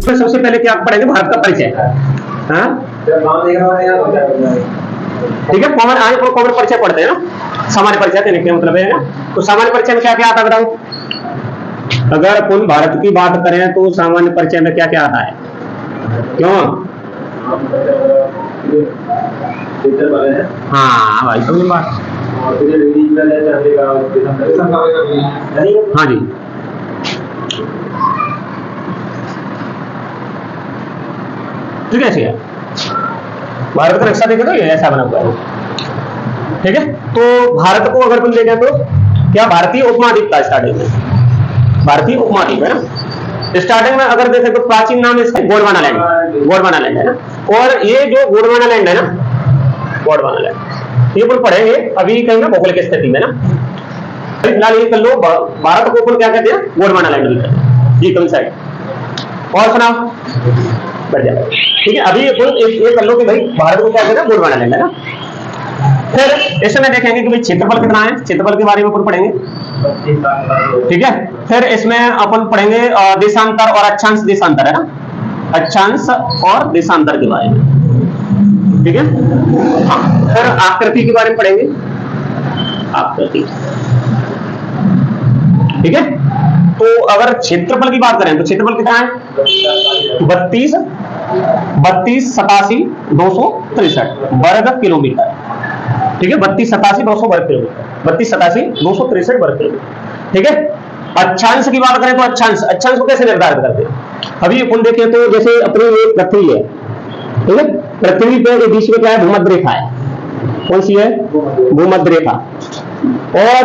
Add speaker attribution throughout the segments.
Speaker 1: सबसे पहले क्या पढ़ेंगे, भारत का परिचय। हाँ ठीक है, कॉमन आज कॉमन परिचय पढ़ते हैं ना, सामान्य परिचय देने का मतलब है ना। तो सामान्य परिचय में क्या क्या आता है बताओ। अगर अपन भारत की बात करें तो सामान्य परिचय में क्या क्या आता है, क्यों? हाँ भाई तो बात, हाँ जी ठीक है। भारत का नक्शा देखे तो ये ऐसा बना हुआ है, ठीक है। तो भारत को अगर तुम देखें तो क्या भारतीय उपमहाद्वीप था स्टार्टिंग में, भारतीय उपमहाद्वीप है ना। स्टार्टिंग में अगर देखें तो प्राचीन नाम इसका गोंडवाना लैंड, गोंडवाना लैंड है ना। और ये जो गोंडवाना लैंड है ना, गोंडवाना लैंड ये अपन पढ़ेंगे अभी कहीं ना भौगोलिक स्थिति में ना। फिलहाल ये कर लो, भारत को अपन क्या कहते हैं, गोंडवाना लैंड भी कहते हैं जी, कौन साइड। और सुनाओ बढ़ जाए, ठीक है। अभी अपन ये कर लो कि भाई भारत को क्या कहते हैं, गोंडवाना लैंड है ना। फिर इसमें देखेंगे कि भाई क्षेत्रफल कितना है, क्षेत्रफल के बारे में अपन पढ़ेंगे, ठीक है। फिर इसमें अपन पढ़ेंगे देशांतर और अक्षांश देशांतर है ना, अक्षांश और देशांतर के बारे में, ठीक है। हाँ फिर आकृति के बारे में पढ़ेंगे, आकृति, ठीक है। तो अगर क्षेत्रफल की बात करें तो क्षेत्रफल कितना है, 32,87,263 वर्ग किलोमीटर, ठीक है। 32,87,200 वर्ग किलोमीटर, 32,87,263 वर्ग किलोमीटर, ठीक है। अक्षांश की बात करें तो अक्षांश को कैसे निर्धारित करते हैं। अभी अपन देखें तो जैसे अपनी एक पृथ्वी है, ठीक है। पृथ्वी पे बीच में क्या है, भूमध्य रेखा है। कौन सी है, भूमध्य रेखा। और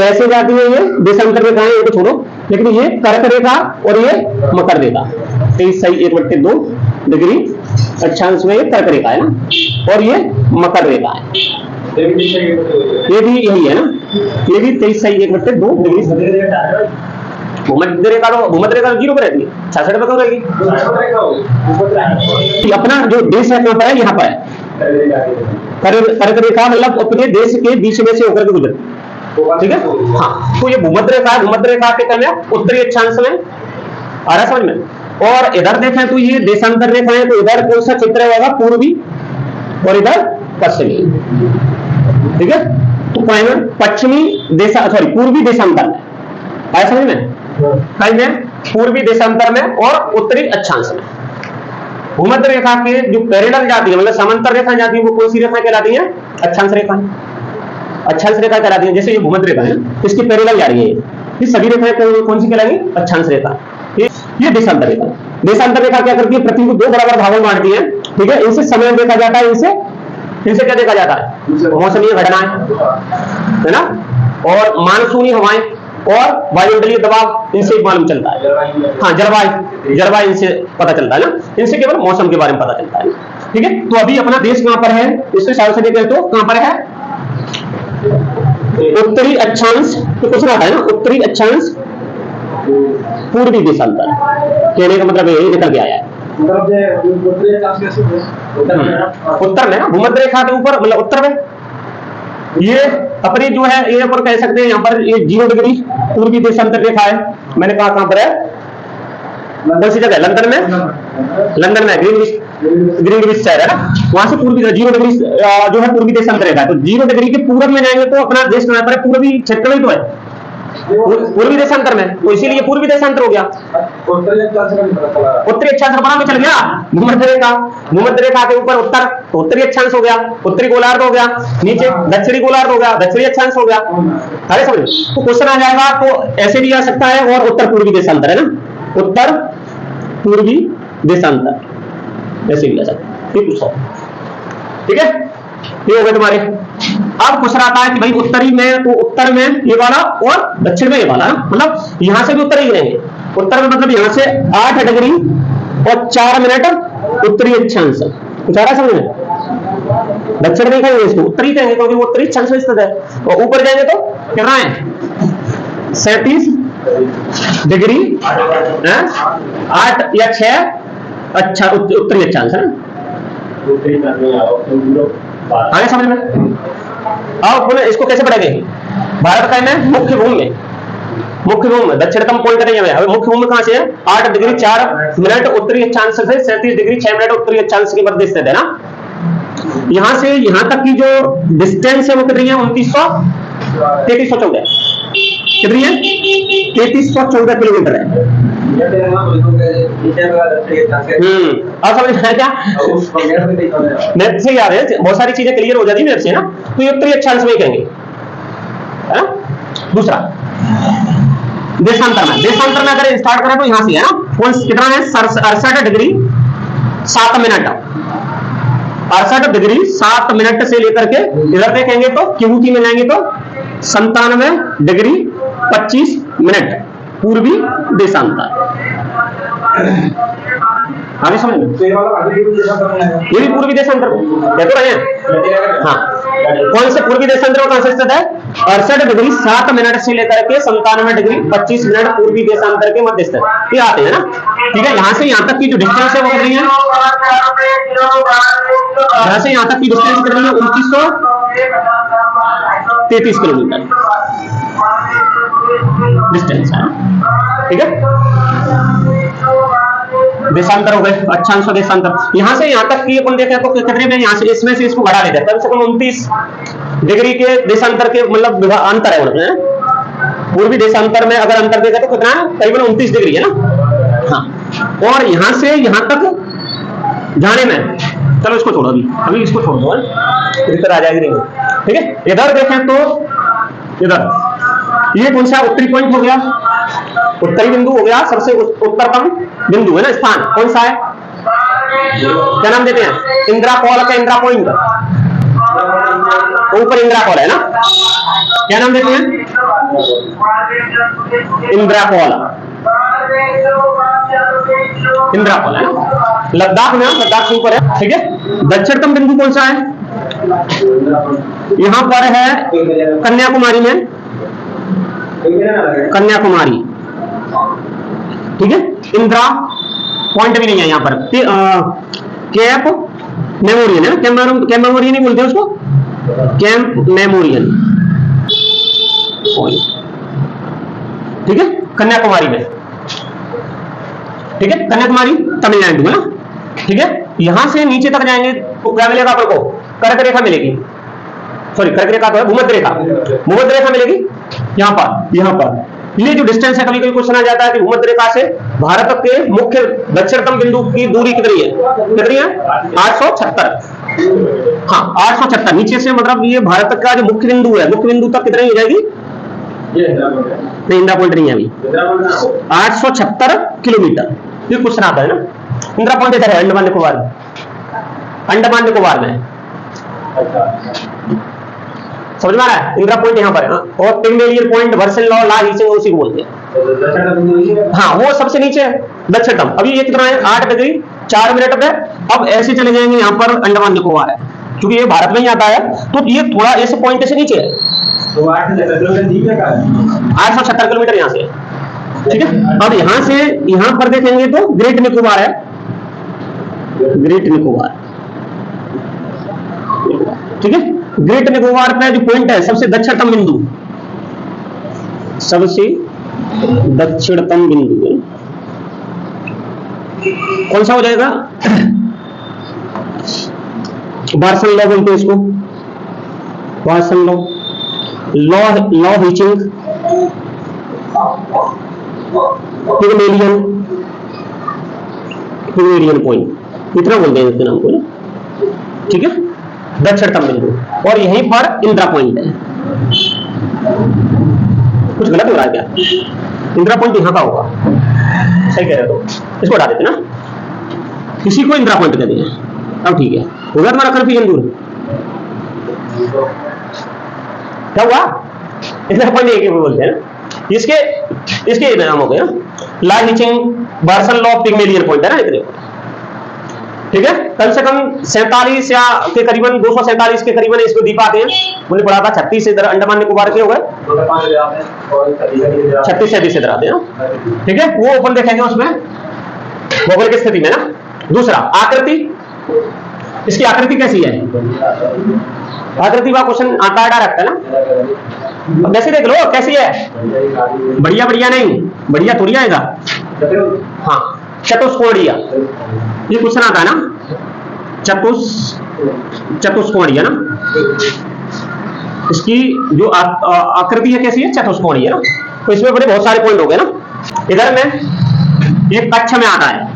Speaker 1: ऐसे जाती है ये देशांतर रेखा है, ये तो छोड़ो, लेकिन ये कर्क रेखा और ये मकर रेखा, 23.1/2 डिग्री अक्षांश में ये कर्क रेखा है ना, और ये मकर रेखा है, ये भी यही है ना, ये भी 23.1/2 डिग्री। भूमध्य रेखा तो भूमध्य रेखा 0 पर रहती है, 66 पर रहेगी। अपना जो देश है कहां पर है, यहाँ पर है। कर्क रेखा मतलब अपने देश के बीच में से होकर के गुजरती, ठीक है। हाँ तो ये भूमध्य रेखा है, भूमध्य रेखा के क्रम उत्तरी अक्षांश में आ रहा समझ में। और इधर देखें तो ये देशांतर रेखा है, तो इधर कौन सा चित्र होगा, पूर्वी, और इधर पश्चिमी, ठीक है। तो पश्चिमी पूर्वी देशांतर में आया समझ में, कहीं में पूर्वी देशांतर में और उत्तरी अक्षांश में। भूमध्य रेखा के जो पैरेलल जाती है, मतलब समांतर रेखा जाती है, वो कौन सी रेखा कहलाती है, अक्षांश रेखा, अक्षांश रेखा कहलाती है। जैसे ये भूमध्य रेखा है, इसकी पैरेलल जा रही है, ये सभी रेखाएं कौन सी कहलाएंगी, अक्षांश रेखा। ये देशांतर रेखा, देशांतर रेखा क्या करती है, पृथ्वी को 2 बराबर भागों में बांटती है, ठीक है। इनसे समय देखा जाता है, इनसे क्या देखा जाता है, मौसमी घटनाएं है ना, और मानसूनी हवाएं और वायुमंडलीय दबाव, इनसे मालूम चलता है। हाँ जलवायु इनसे पता चलता है ना, इनसे केवल मौसम के बारे में पता चलता है, ठीक है। तो अभी अपना देश कहां पर है, इससे हिसाब से देखें तो कहां पर है, उत्तरी अक्षांश, तो कुछ ना है ना, उत्तरी अक्षांश पूर्वी देशांतर, कहने का मतलब यही निकल के आया है। उत्तर में भूमध्य रेखा के ऊपर, मतलब उत्तर में ये अपनी जो है, ये पर कह सकते हैं यहाँ पर ये 0 डिग्री पूर्वी देशांतर रेखा है। मैंने कहा कहां पर है, कौन सी जगह, लंदन में ग्रीनविच शहर है ना, वहां से पूर्वी 0 डिग्री जो है पूर्वी देशांतर रेखा है। तो 0 डिग्री के पूर्व में जाएंगे तो अपना देश कहां पर है, पूर्वी क्षेत्र में तो है, पूर्वी देशांतर में, तो इसीलिए पूर्वी देशांतर हो गया। उत्तरी अक्षांश बना में चल गया भूमध्य रेखा के ऊपर उत्तर, तो उत्तरी अक्षांश हो गया, उत्तरी गोलार्ध हो गया, नीचे दक्षिणी गोलार्ध हो गया, दक्षिणी अक्षांश हो गया। अरे समझ, तो क्वेश्चन आ जाएगा तो ऐसे भी आ सकता है, और उत्तर पूर्वी देशांतर है ना, उत्तर पूर्वी देशांतर ऐसे भी आ सकता है, ठीक है। ये हो गए तुम्हारे। अब क्वेश्चन आता है कि भाई उत्तरी में, तो उत्तर में ये वाला और दक्षिण में ये वाला, मतलब यहां से भी उत्तर ही गिनेंगे। उत्तर में मतलब यहां से 8 डिग्री और 4 मिनट उत्तरी अक्षांश, कुछ आ रहा समझ में। दक्षिण नहीं कहेंगे इसको, उत्तरी कहेंगे क्योंकि वो उत्तरी अक्षांश में स्थित है। और ऊपर जाएंगे तो कितना है, 37 डिग्री 8 या 6 अच्छा उत्तरी अक्षांश है ना, आगे समझ में। अब इसको कैसे पढ़ेंगे, भारत का में मुख्य भूमि में मुख्य भूमि दक्षिणतम पॉइंट नहीं है। मुख्य भूमि कहां से है? 8 डिग्री 4 मिनट उत्तरी अक्षांश से 37 डिग्री 6 मिनट उत्तरी अक्षांश के मध्य स्थित है ना। यहां से यहां तक की जो डिस्टेंस है वो कितनी है? 3314 कितनी है? 3314 किलोमीटर है। अब समझ में आया क्या? मैथ से याद है, बहुत सारी चीजें क्लियर हो जाती है मैथ से ना। तो ये उत्तरी अक्षांश में कहेंगे, है ना। दूसरा देशांतर में अगर स्टार्ट करें तो यहां से है ना, कौन कितना है? 68 डिग्री 7 मिनट 68 डिग्री 7 मिनट से लेकर के इधर देखेंगे तो क्यूटी में जाएंगे तो 97 डिग्री 25 मिनट पूर्वी देशांतर। आगे समझ में? ये भी पूर्वी देशांतर क्या तो रहे हैं। हाँ, कौन से पूर्वी देशांतर कहां से स्थित है? 68 डिग्री 7 मिनट से लेकर के 97 डिग्री 25 मिनट पूर्वी देशांतर के मध्य स्थित ये आते हैं ना। ठीक है, यहां से यहां तक की जो डिस्टेंस है वो कितनी है? यहां से यहां तक की डिस्टेंस कितनी है? 2933 किलोमीटर डिस्टेंस है। ठीक है, देशांतर हो गए, अक्षांश और देशांतर। यहां से यहां तक की अपन देखें तो कितने में? यहां से इसमें से इसको घटा लेते हैं, कम से कम 29 डिग्री के देशांतर के मतलब अंतर है उनमें। पूर्वी देशांतर में अगर अंतर देखा तो कितना है? करीबन 29 डिग्री है ना। हाँ, और यहां से यहां तक जाने में, चलो इसको छोड़ो अभी इसको छोड़ दो, इधर आ जाएगी। ठीक है, इधर देखें तो इधर ये कौन सा उत्तरी पॉइंट हो गया? उत्तरी बिंदु हो गया, सबसे उत्तरतम बिंदु है ना। स्थान कौन सा है? क्या नाम देते हैं? इंदिरा कॉल का इंदिरा पॉइंट, ऊपर इंदिरा कॉल है ना। क्या नाम देते हैं? इंदिरा कॉल, इंदिरा कॉल है ना। लद्दाख में, लद्दाख के ऊपर है। ठीक है, दक्षिणतम बिंदु कौन सा है? यहां पर है कन्याकुमारी में, कन्याकुमारी। ठीक है, इंदिरा पॉइंट भी नहीं है यहां पर। कैंप मेमोरियल है, कैंप मेमोरियल नहीं बोलते उसको, कैंप मेमोरियल पॉइंट। ठीक है, कन्याकुमारी में। ठीक है, कन्याकुमारी तमिलनाडु है ना। ठीक है, यहां से नीचे तक जाएंगे तो क्या मिलेगा अपन को? कर्क रेखा मिलेगी। सॉरी, कर्क रेखा तो है, भूमध्य रेखा। भूमध्य रेखा मिलेगी यहां पर ये जो डिस्टेंस है, कभी कभी क्वेश्चन आ जाता है कि भूमध्य रेखा से भारत के मुख्य दक्षिणतम बिंदु की दूरी कितनी है? कितनी है? 876। हाँ, 876 नीचे से, मतलब ये भारत का जो मुख्य बिंदु है, मुख्य बिंदु तक कितनी हो जाएगी? नहीं, इंदिरा पॉइंट नहीं है अभी। 876 किलोमीटर ये क्वेश्चन आता है ना। इंदिरा पॉइंट इधर है, अंडमान निकोबार में, अंडमान निकोबार में। समझ में आ रहा है? इंदिरा पॉइंट यहाँ पर है। और पिग्मेलियन पॉइंट, वर्सन लॉ, ला हीचिंग उसी को बोलते हैं। हाँ, वो सबसे नीचे है दक्षिणतम। अभी ये कितना है? 8 डिग्री 4 मिनट पे। अब ऐसे चले जाएंगे, यहाँ पर अंडमान निकोबार है, क्योंकि ये भारत में ही आता है, तो ये थोड़ा ऐसे पॉइंट से नीचे है। 876 किलोमीटर यहाँ से। ठीक है, अब यहां से यहां पर देखेंगे तो ग्रेट निकोबार है, ग्रेट निकोबार। ठीक है, ग्रेट निकोबार पे जो पॉइंट है, सबसे दक्षिणतम बिंदु, सबसे दक्षिणतम बिंदु है, कौन सा हो जाएगा? बार्सन लॉ बोलते हैं इसको, बार्सन लॉ, लॉ हीचिंग, पिग्मेलियन पॉइंट, इतना बोलते हैं इसके नाम को। ठीक है, दक्षिणतम बिंदु। और यहीं पर इंदिरा पॉइंट है। कुछ गलत हो रहा है क्या? इंदिरा पॉइंट यहां का होगा, सही कह रहे हो? इसको हटा देते ना, किसी को इंदिरा पॉइंट कहते हैं। अब ठीक है, होगा तुम्हारा कंफ्यूजन दूर? क्या हुआ? इंदिरा पॉइंट एक बोलते हैं ना। इसके नाम हो गया ला हीचिंग, बार्सन लॉ, पिग्मेलियन पॉइंट है ना इतने। ठीक है, कम से कम 47 या के करीबन 247 के करीबन इसको द्वीप आते हैं। मैंने पढ़ा था 36 इधर अंडमान निकोबार के हो गए, 36-37 इधर आते हैं। ठीक है, वो ओपन देखेंगे उसमें भूगोल की स्थिति में ना। दूसरा आकृति, इसकी आकृति कैसी है? आकृति का क्वेश्चन आता है डायरेक्ट है ना। वैसे देख लो कैसी है, बढ़िया बढ़िया नहीं, बढ़िया थोड़ी आएगा। हाँ चतुष्कोणीय, ये क्वेश्चन आता है ना, चतुष्कोणीय ना, इसकी जो आकृति है कैसी है, चतुष्कोणीय है ना। तो इसमें बड़े बहुत सारे पॉइंट हो गए ना। इधर में ये कच्छ में आता है,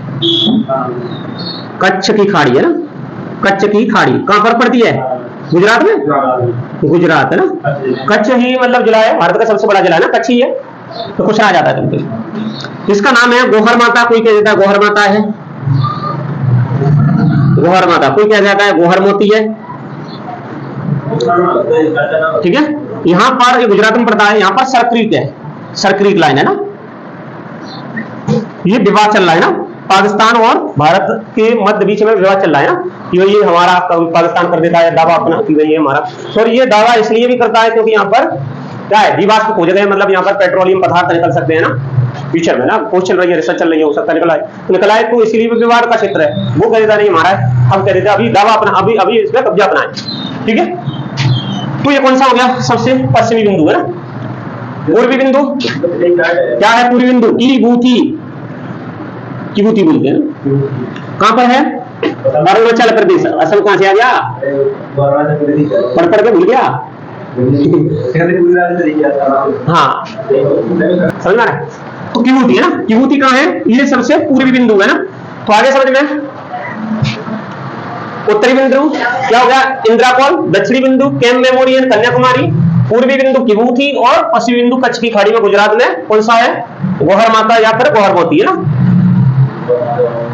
Speaker 1: कच्छ की खाड़ी है ना, कच्छ की खाड़ी कहां पर पड़ती है, गुजरात में, गुजरात है ना। कच्छ ही मतलब जिला है, भारत का सबसे बड़ा जिला है ना, कच्छ ही है। तो कुछ आ जाता है तुमको। इसका नाम है गोहर माता, कोई कह देता है गोहर माता है, गोहर माता, कोई कह जाता है गोहर मोती है, ठीक है। यहाँ पर ये गुजरात में पड़ता है, यहाँ पर सरक्रीक है, सरक्रीक लाइन है ना। ये विवाद चल रहा है ना, पाकिस्तान और भारत के मध्य बीच में विवाद चल रहा है ना, कि ये हमारा, पाकिस्तान कर देता है दावा अपना कि ये हमारा। और ये दावा इसलिए भी करता है क्योंकि यहाँ पर क्या है, जीवाश्म खोजे गए, मतलब यहाँ पर पेट्रोलियम पदार्थ निकल सकते हैं ना, फ्यूचर में ना, खोज चल रही है, रिसर्च चल रही है, हो सकता है निकल आए, तो इसीलिए भी विवाद का क्षेत्र है। वो कह देता नहीं हमारा है, हम कह देते अभी दावा अपना, अभी इसमें कब्जा अपना है, ठीक है। तो ये कौन सा हो गया, सबसे पश्चिमी बिंदु है ना। पूर्वी बिंदु क्या है, पूर्वी बिंदु किबूती बोलते हैं, कहां पर है, अरुणाचल प्रदेश। असल कहां से आ गया, पढ़ के भूल गया। हाँ समझ में आ रहा है। तो किबूती है ना, किबूती कहां है, ये सबसे पूर्वी बिंदु है ना। तो आगे समझ में, उत्तरी बिंदु क्या हो गया, इंद्राकोल, दक्षिणी बिंदु कैंप मेमोरियल कन्याकुमारी, पूर्वी बिंदु किबूती और पश्चिमी बिंदु कच्छ की खाड़ी में गुजरात में कौन सा है, गोहर माता या फिर गोहर मोती है ना,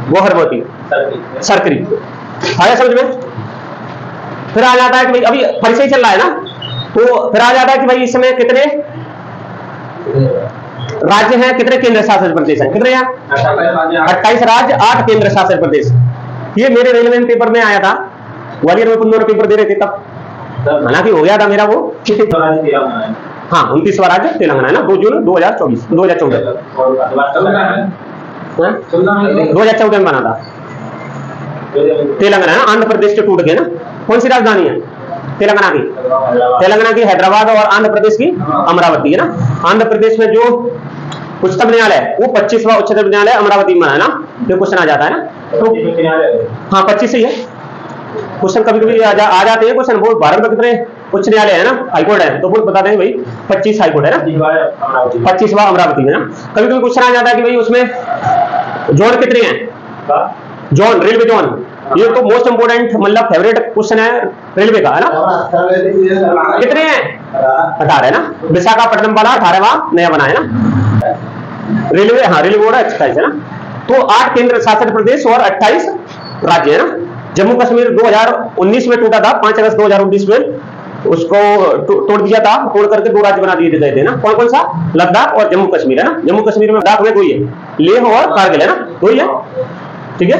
Speaker 1: गोहर मोती, सरकरी। आया समझ में। फिर आ जाता है कि भाई अभी परिचय चल रहा है ना, तो फिर आ जाता है कि भाई इस समय कितने राज्य हैं, कितने केंद्र शासित प्रदेश हैं, कितने हैं, 28 राज्य, 8 केंद्र शासित प्रदेश। ये मेरे रेलवे पेपर में आया था, ग्वालियर में 15 पेपर दे रहे थे तब, हालांकि हो गया था मेरा वो। हाँ 29वां राज्य तेलंगाना है ना, 2 जून 2014 में बना था तेलंगाना है ना। आंध्र प्रदेश से टूट गए ना। कौन सी राजधानी है तेलंगाना की हैदराबाद, और आंध्र प्रदेश की अमरावती है ना। आंध्र प्रदेश में जो उच्चतम न्यायालय है वो 25वां उच्चतम न्यायालय अमरावती में है ना। ये क्वेश्चन आ जाता है ना, तो हाँ 25 ही है क्वेश्चन। कभी कभी आ जाते हैं क्वेश्चन, वो भारत में कितने उच्च न्यायालय है ना, हाईकोर्ट है, तो वो बताते हैं भाई 25 हाईकोर्ट है ना, 25वां अमरावती है ना। कभी कभी क्वेश्चन आ जाता है कि भाई उसमें जोन कितने हैं, जोन, रेलवे जोन, ये तो मोस्ट इंपोर्टेंट मतलब फेवरेट क्वेश्चन है रेलवे का है ना। कितने हैं, 18 है ना। विशाखापट्टनम वाला 18वां नया बना है ना रेलवे, हाँ रेलवे बोर्ड 28 है ना। तो 8 केंद्र शासित प्रदेश और 28 राज्य है ना। जम्मू कश्मीर 2019 में टूटा था, 5 अगस्त 2019 में उसको तोड़ दिया था, तोड़ करके 2 राज्य बना दिए गए थे ना। कौन कौन सा, लद्दाख और जम्मू कश्मीर है ना। जम्मू कश्मीर में लद्दाख में 2 ही है, लेह और कारगिल है ना, 2 ही है, ठीक है।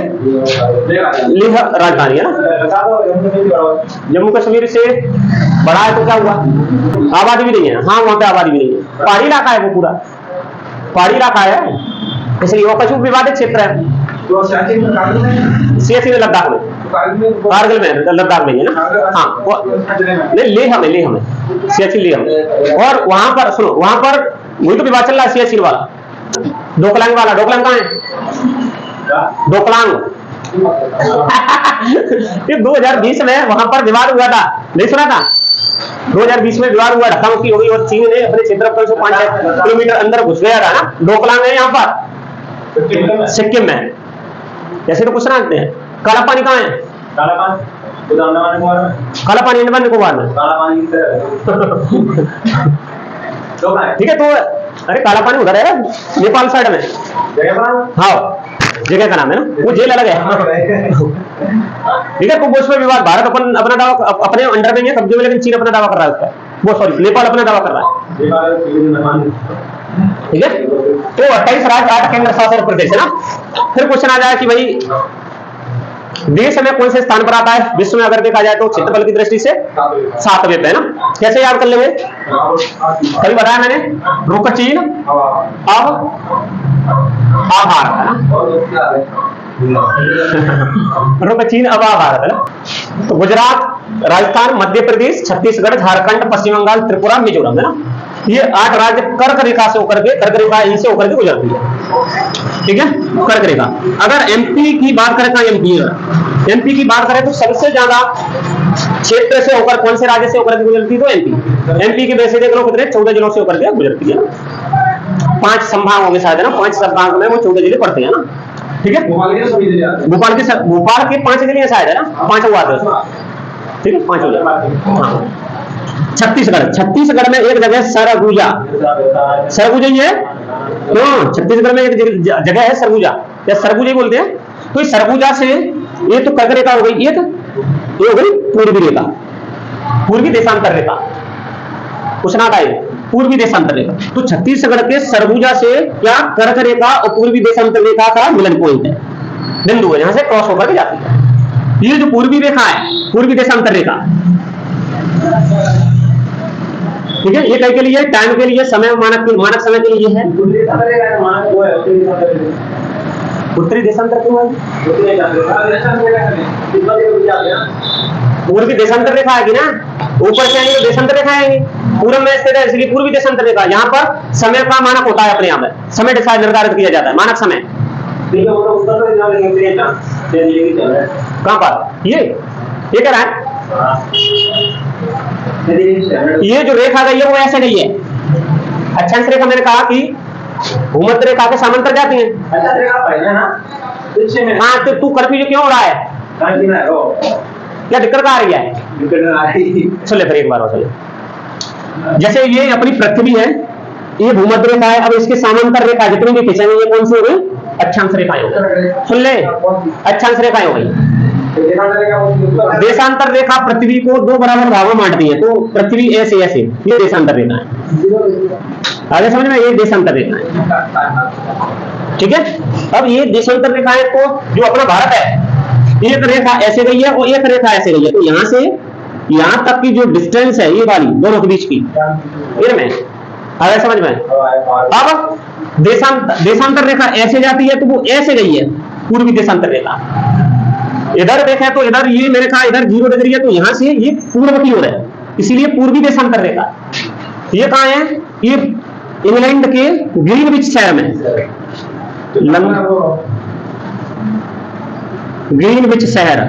Speaker 1: लेह राजधानी है ना। जम्मू कश्मीर से बड़ा है तो क्या हुआ, आबादी भी नहीं है, हाँ वहां पे आबादी भी नहीं है, पहाड़ी इलाका है, वो पूरा पहाड़ी इलाका है, इसलिए वो कछु विवादित क्षेत्र है। सियासी में, लद्दाख में, कारगिल में, लद्दाख में है ना। हाँ नहीं, लेह में सियाचिन लेह में। और वहां पर सुनो, वहां पर वही तो विवाद चल रहा है सियाचिन वाला, डोकलांग वाला। डोकलांग कहाँ है, डोकलांग ये 2020 में वहां पर विवाद हुआ था, नहीं सुना था। 2020 में विवाद हुआ, धक्का-मुक्की हो गई और चीन ने अपने क्षेत्रफल से 5 किलोमीटर अंदर घुस गया था ना। डोकलांग है यहाँ पर सिक्किम में। जैसे तो कुछ जानते हैं। काला पानी कहाँ है, काला पानी अंडमान निकोबार में, ठीक है। तो अरे काला पानी उधर है नेपाल साइड में, हाँ जगह का नाम है ना, वो जेल अलग है, ठीक है। तो वो उसमें विवाद, भारत अपना दावा अपने अंडर में है, कब्जे में, लेकिन चीन अपना दावा कर रहा है उसका, वो सॉरी नेपाल अपना दावा कर रहा है, ठीक है। तो 28 राज्य, 8 केंद्र शासित प्रदेश है ना। फिर क्वेश्चन आ जाए कि भाई देश में कौन से स्थान पर आता है विश्व में, अगर देखा जाए तो क्षेत्रफल की दृष्टि से 7वें पे है ना। कैसे याद कर लेंगे, कभी बताया मैंने, रुक चीन अब भारत है ना, रुक चीन अब भारत है ना। तो गुजरात राजस्थान, मध्य प्रदेश, छत्तीसगढ़, झारखंड, पश्चिम बंगाल, त्रिपुरा, मिजोरम, है ना। ये 8 राज्य कर्क रेखा से होकर के, कर्क रेखा इनसे होकर के गुजरती है, ठीक है, कर्क रेखा। अगर एमपी की बात करें, एमपी की बात करें तो सबसे ज्यादा क्षेत्र से होकर, कौन से राज्य से होकर के गुजरती है, तो एमपी की वैसे देख लो कितने 14 जिलों से होकर के गुजरती है ना। 5 संभाग होंगे शायद, है ना, 5 संभाग में वो 14 जिले पड़ते हैं ना, ठीक है। भोपाल के 5 जिले शायद, है ना, 5 हुआ था, ठीक है, 5 हो जाए। हाँ, छत्तीसगढ़ में एक जगह सरगुजा, सरगुजा ही है, छत्तीसगढ़ में एक जगह है सरगुजा, या सरगुजा ही बोलते हैं। तो इस सरगुजा से ये तो कर्क रेखा हो गई, एक ये हो गई पूर्वी रेखा, पूर्वी देशांतर रेखा, पूछना था ये पूर्वी देशांतर रेखा। तो छत्तीसगढ़ के सरगुजा से क्या कर्क रेखा और पूर्वी देशांतर रेखा का मिलन पॉइंट है, बिंदु है, जहां से क्रॉस होकर के जाती है। ये जो पूर्वी रेखा है, पूर्वी देशांतर रेखा, ठीक है, ये कई के लिए, टाइम के लिए, समय, मानक समय के लिए है। उत्तरी देशांतर क्यों है? पूर्वी देशांतर रेखा आएगी ना, ऊपर से आएंगे तो देशांतर रेखा आएगी, पूर्व में स्थित है इसलिए पूर्वी देशांतर रेखा। यहाँ पर समय का मानक होता है, अपने यहाँ में समय निर्धारित किया जाता है, मानक समय। कहाँ पर ये कह रहा है, ये जो रेखा गई है वो ऐसे गई है। अक्षांश रेखा मैंने कहा कि भूमध्य रेखा के समांतर जाती है। हाँ, तो तू कंफ्यूज क्यों हो रहा है, क्या दिक्कत आ रही है? चले फिर एक बार चले। जैसे ये अपनी पृथ्वी है, ये भूमध्य रेखा है, अब इसके समांतर रेखा जितनी भी खींचेंगे ये कौन सी हो गई? अक्षांश रेखाएं हो गई। सुन ले, अक्षांश रेखाएं हो गई। देशांतर रेखा पृथ्वी को 2 बराबर भागों में बांटती है, तो पृथ्वी ऐसे ऐसे, ये देशांतर रेखा है। आगे समझ में, ये देशांतर रेखा है, ठीक है। अब ये देशांतर रेखा है, तो जो अपना भारत है, एक रेखा ऐसे गई है और एक रेखा ऐसे गई है, तो यहां से यहां तक की जो डिस्टेंस है ये वाली दोनों के बीच की, इनमें आगे समझ में। अब देशांतर रेखा ऐसे जाती है, तो वो ऐसे गई है पूर्वी देशांतर रेखा। इधर देखें तो इधर ये मैंने कहा इधर 0 डिग्री है, तो यहां से ये पूर्व की ओर है, इसीलिए पूर्वी देशांतर रेखा। ये कहां है? ये इंग्लैंड के ग्रीनविच शहर में, ग्रीनविच शहर,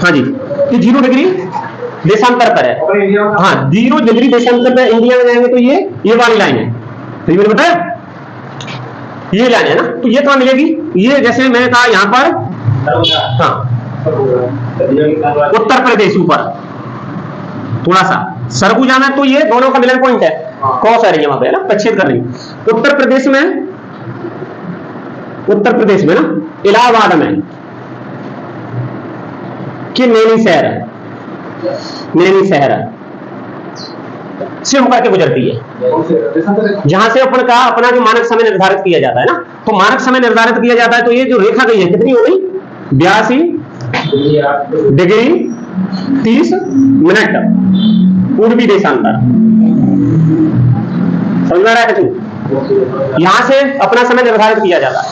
Speaker 1: हाँ जी, ये 0 डिग्री देशांतर पर है। हाँ, 0 डिग्री देशांतर पर इंडिया में जाएंगे तो ये वाली लाइन है, तो ये बताया ये लाइन है ना। तो ये कहां मिलेगी? ये जैसे मैंने कहा यहां पर, हाँ, उत्तर प्रदेश ऊपर थोड़ा सा सरगुजा में, तो ये दोनों का मिलन पॉइंट है, क्रॉस आ रही है वहां पे, है ना, प्रच्छेद कर रही है। उत्तर प्रदेश में ना, इलाहाबाद में कि नैनी शहर से होकर के गुजरती है, जहां से अपन का अपना जो मानक समय निर्धारित किया जाता है ना, तो मानक समय निर्धारित किया जाता है। तो ये जो रेखा गई है कितनी हो गई? 82 डिग्री 30 मिनट पूर्वी देशांतर। समझ रहा है? यहां से अपना समय निर्धारित किया जाता है,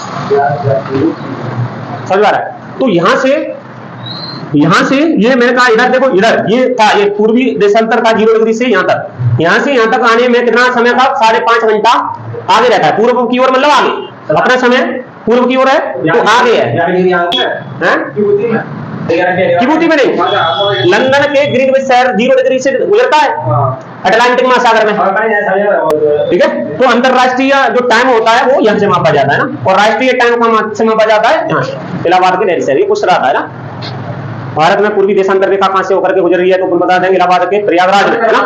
Speaker 1: समझ रहा है? तो यहां से ये मैंने कहा इधर देखो, इधर ये था, ये पूर्वी देशांतर का 0 डिग्री से यहां तक आने में कितना समय था? 5.5 घंटा आगे रहता है, पूर्व की ओर, मतलब आगे अपना समय पूर्व की ओर है, तो आगे है। किबूती में नहीं, लंदन के ग्रीनविच शहर 0 डिग्री से गुजरता है अटलांटिक महासागर में, ठीक है। तो अंतरराष्ट्रीय जो टाइम होता है वो यहाँ से मापा जाता है ना, और राष्ट्रीय टाइम कहाँ से मापा जाता है? यहाँ से, इलाहाबाद के नहर से। ये पूछ रहा था ना, भारत में पूर्वी देशांतर रेखा कहां से होकर के गुजर रही है, तो बता देंगे इलाहाबाद के प्रयागराज में, है ना।